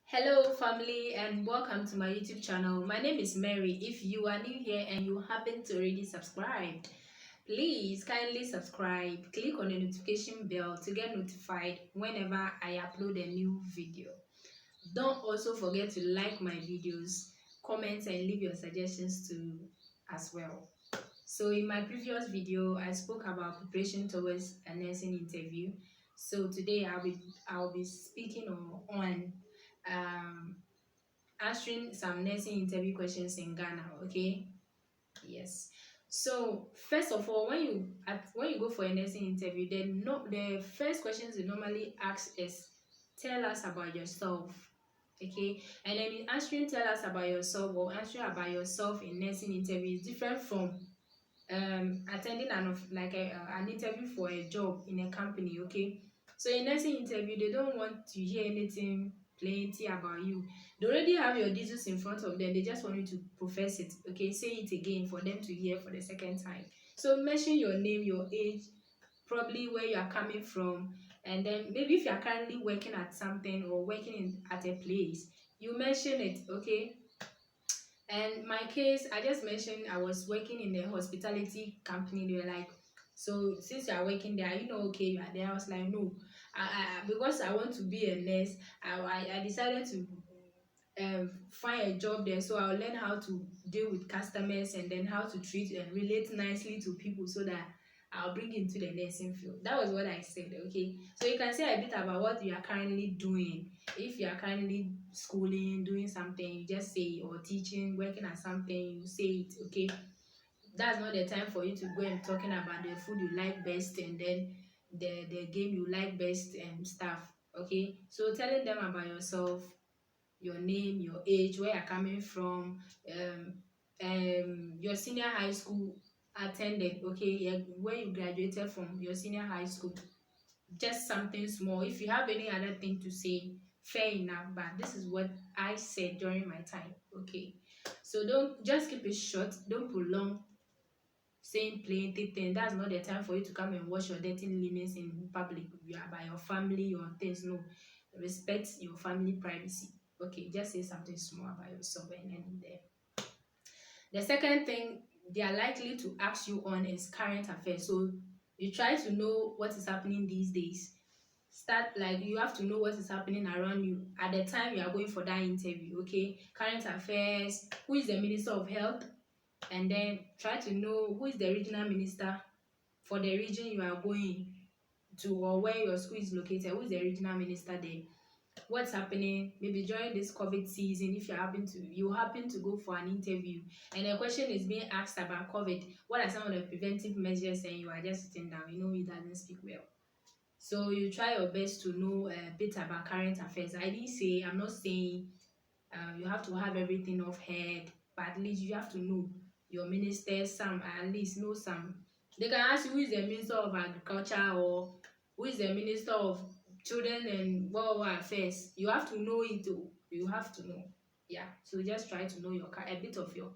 Hello family and welcome to my YouTube channel. My name is Mary. If you are new here and you haven't already subscribed, please kindly subscribe. Click on the notification bell to get notified whenever I upload a new video. Don't also forget to like my videos, comment and leave your suggestions too as well. So in my previous video, I spoke about preparation towards a nursing interview. So today I'll be speaking on um answering some nursing interview questions in Ghana. Okay, yes. So first of all, when you go for a nursing interview, the first questions they normally ask is tell us about yourself. Okay, and then in answering tell us about yourself or answering about yourself in nursing interview is different from attending an interview for a job in a company. Okay, so in nursing interview they don't want to hear anything plenty about you. They already have your details in front of them, they just want you to profess it. Okay, say it again for them to hear for the second time. So mention your name, your age, probably where you are coming from, and then maybe if you are currently working at something or at a place, you mention it. Okay, and my case, I just mentioned I was working in a hospitality company. They were like, so since you are working there, you know, okay, you are there. I was like, no, because I want to be a nurse, I decided to find a job there, so I'll learn how to deal with customers and then how to treat and relate nicely to people so that I'll bring into the nursing field. That was what I said. Okay, so you can say a bit about what you are currently doing. If you are currently schooling, doing something, you just say, or teaching, working at something, you say it. Okay, that's not the time for you to go and talking about the food you like best and then the game you like best and stuff. Okay, so telling them about yourself, your name, your age, where you're coming from, your senior high school attended. Okay, yeah, where you graduated from, your senior high school, just something small. If you have any other thing to say, fair enough, but this is what I said during my time. Okay, so don't just keep it short, don't prolong saying plenty things. That's not the time for you to come and wash your dirty linens in public. You are by your family, your things. No, respect your family privacy. Okay, just say something small about yourself and then there. The second thing they are likely to ask you on is current affairs. So you try to know what is happening these days. Start like you have to know what is happening around you at the time you are going for that interview. Okay, current affairs, who is the minister of health, and then try to know who is the regional minister for the region you are going to or where your school is located. Who is the regional minister there? What's happening maybe during this COVID season? If you happen to go for an interview and a question is being asked about COVID, what are some of the preventive measures? And you are just sitting down, you know, he doesn't speak well. So you try your best to know a bit about current affairs. I'm not saying you have to have everything off head, but at least you have to know your ministers, some at least know some. They can ask you who is the minister of agriculture or who is the minister of children and world affairs. You have to know it too. You have to know. Yeah, so just try to know a bit of your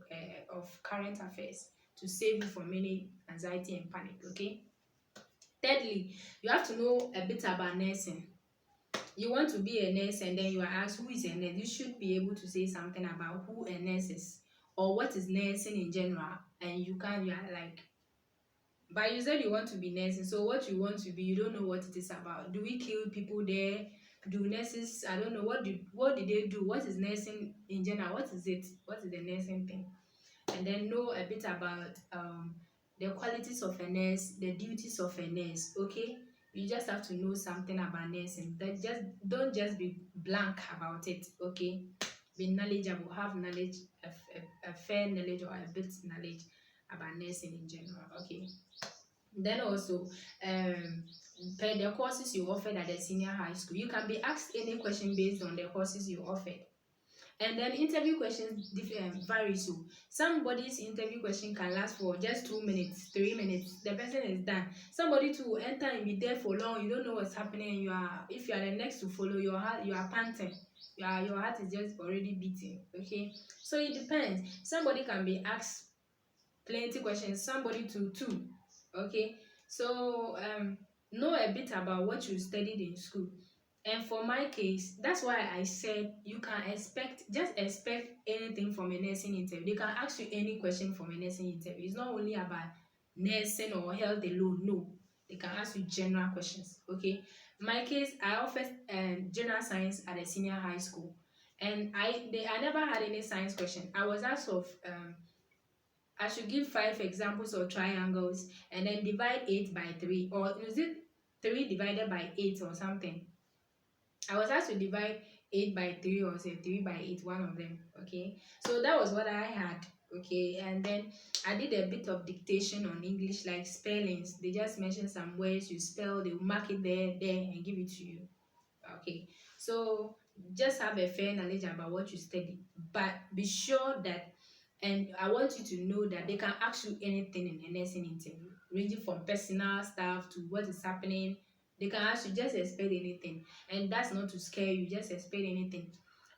of current affairs to save you from any anxiety and panic. Okay, thirdly, you have to know a bit about nursing. You want to be a nurse and then you are asked who is a nurse. You should be able to say something about who a nurse is or what is nursing in general. And you are like, but you said you want to be nursing, so what you want to be, you don't know what it is about. Do we kill people there? Do nurses, I don't know, what did they do? What is nursing in general? What is it? What is the nursing thing? And then know a bit about the qualities of a nurse, the duties of a nurse. Okay, you just have to know something about nursing. That just don't just be blank about it. Okay, be knowledgeable, have knowledge, a fair knowledge or a bit knowledge about nursing in general. Okay, then also per the courses you offered at the senior high school, you can be asked any question based on the courses you offered. And then interview questions vary. So somebody's interview question can last for just 2 minutes, 3 minutes. The person is done. Somebody to enter and be there for long. You don't know what's happening. If you are the next to follow, your heart, you are panting. Your heart is just already beating. Okay, so it depends. Somebody can be asked plenty questions. Somebody to two. Okay, so know a bit about what you studied in school. And for my case, that's why I said you can just expect anything from a nursing interview. They can ask you any question from a nursing interview. It's not only about nursing or health alone. No, they can ask you general questions. Okay. My case, I offered general science at a senior high school, and I never had any science question. I was asked of I should give 5 examples of triangles and then divide 8 by 3, or is it 3 divided by 8 or something? I was asked to divide 8 by 3 or say 3 by 8, one of them. Okay, so that was what I had. Okay, and then I did a bit of dictation on English, like spellings. They just mention some words you spell, they will mark it there, and give it to you. Okay, so just have a fair knowledge about what you study, but be sure that, and I want you to know that they can ask you anything in a nursing interview, ranging from personal stuff to what is happening. They can ask you, just expect anything, and that's not to scare you. Just expect anything.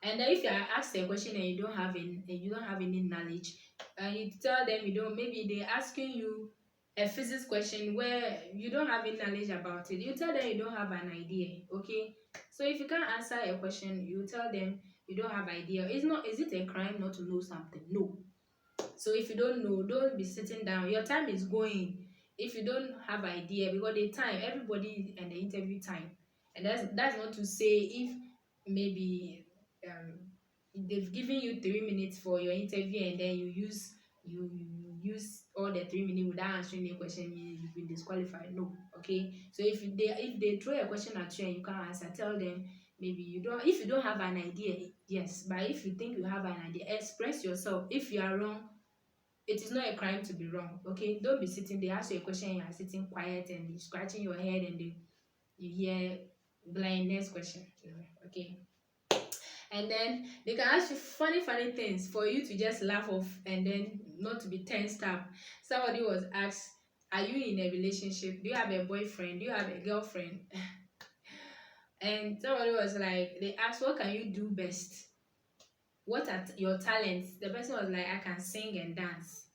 And then if you are asked a question and you don't have any knowledge, and you tell them you don't, maybe they're asking you a physics question where you don't have any knowledge about it, you tell them you don't have an idea. Okay, so if you can't answer a question, you tell them you don't have idea. It's not, is it a crime not to know something? No. So if you don't know, don't be sitting down. Your time is going. If you don't have idea, because the time, everybody and the interview time, and that's not to say if maybe um they've given you 3 minutes for your interview and then you use all the 3 minutes without answering the question, you've been disqualified. No. Okay, so if they throw a question at you and you can't answer, tell them maybe you don't, if you don't have an idea, yes, but if you think you have an idea, express yourself. If you are wrong, it is not a crime to be wrong. Okay, don't be sitting, they ask you a question and you are sitting quiet and you scratching your head and you hear blindness question. Okay, and then they can ask you funny things for you to just laugh off and then not to be tensed up. Somebody was asked, are you in a relationship? Do you have a boyfriend? Do you have a girlfriend? And somebody was like, they asked, what can you do best? What are your talents? The person was like, I can sing and dance.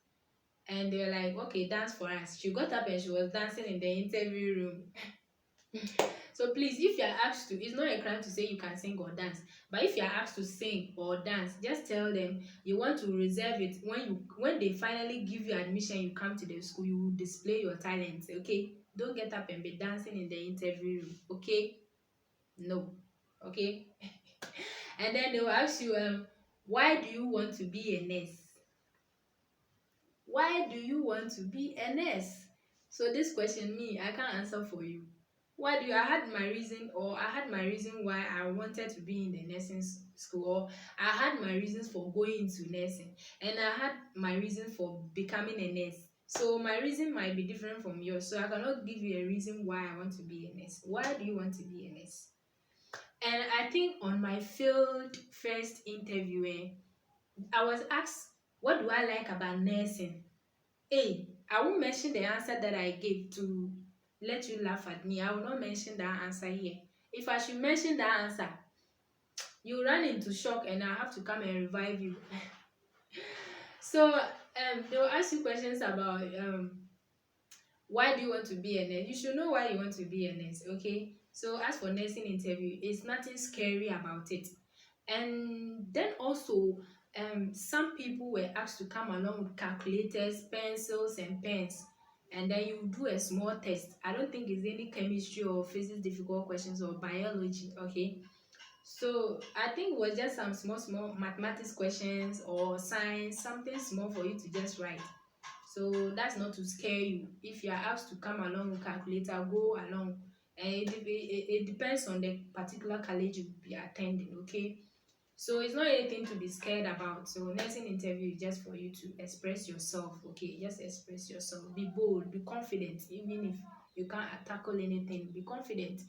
And they were like, okay, dance for us. She got up and she was dancing in the interview room. So please, if you are asked to, it's not a crime to say you can sing or dance, but if you are asked to sing or dance, just tell them you want to reserve it. When they finally give you admission, you come to the school, you will display your talents. Okay, don't get up and be dancing in the interview room. Okay, no. Okay. And then they will ask you, why do you want to be a nurse? Why do you want to be a nurse? So this question, me, I can't answer for you. Why do you? I had my reason why I wanted to be in the nursing school, or I had my reasons for going into nursing, and I had my reason for becoming a nurse. So my reason might be different from yours. So I cannot give you a reason why I want to be a nurse. Why do you want to be a nurse? And I think on my field first interview, I was asked, what do I like about nursing? Hey, I won't mention the answer that I gave to let you laugh at me. I will not mention that answer here. If I should mention that answer, you run into shock and I have to come and revive you. So they will ask you questions about why do you want to be a nurse? You should know why you want to be a nurse, okay? So as for nursing interview, it's nothing scary about it. And then also, some people were asked to come along with calculators, pencils, and pens, and then you do a small test. I don't think it's any chemistry or physics difficult questions or biology, okay? So I think it was just some small mathematics questions or science, something small for you to just write. So that's not to scare you. If you are asked to come along with calculator, go along. And it depends on the particular college you be attending, okay? So it's not anything to be scared about. So nursing interview is just for you to express yourself, okay? Just express yourself. Be bold, be confident. Even if you can't tackle anything, be confident.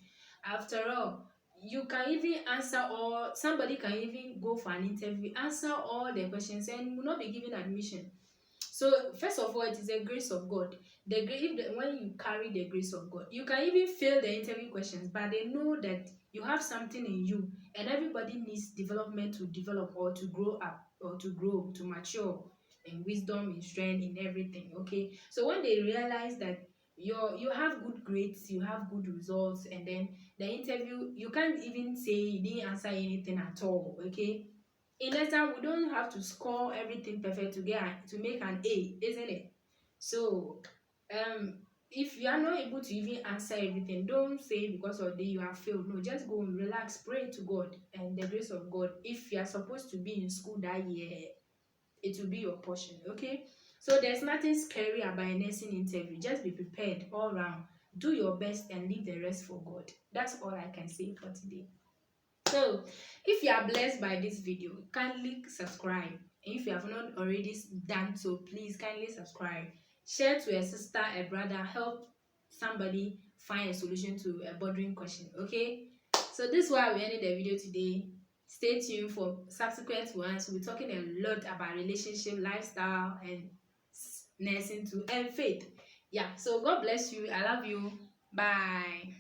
After all, you can even answer, or somebody can even go for an interview, answer all the questions and will not be given admission. So first of all, it is a grace of God. When you carry the grace of God, you can even fail the interview questions, but they know that you have something in you, and everybody needs development to develop or to grow up or to grow, to mature in wisdom, in strength, in everything. Okay, so when they realize that you have good grades, you have good results, and then the interview you can't even say you didn't answer anything at all. Okay, in letter we don't have to score everything perfect to to make an A, isn't it? So if you are not able to even answer everything, don't say because of the you have failed. No, just go and relax, pray to God and the grace of God. If you are supposed to be in school that year, it will be your portion. Okay, so there's nothing scary about a nursing interview. Just be prepared all round, do your best, and leave the rest for God. That's all I can say for today. So if you are blessed by this video, kindly subscribe. And if you have not already done so, please kindly subscribe. Share to a sister, a brother, help somebody find a solution to a bothering question. Okay, so this is why we ended the video today. Stay tuned for subsequent ones. We'll be talking a lot about relationship, lifestyle, and nursing too, and faith. Yeah, so God bless you. I love you. Bye.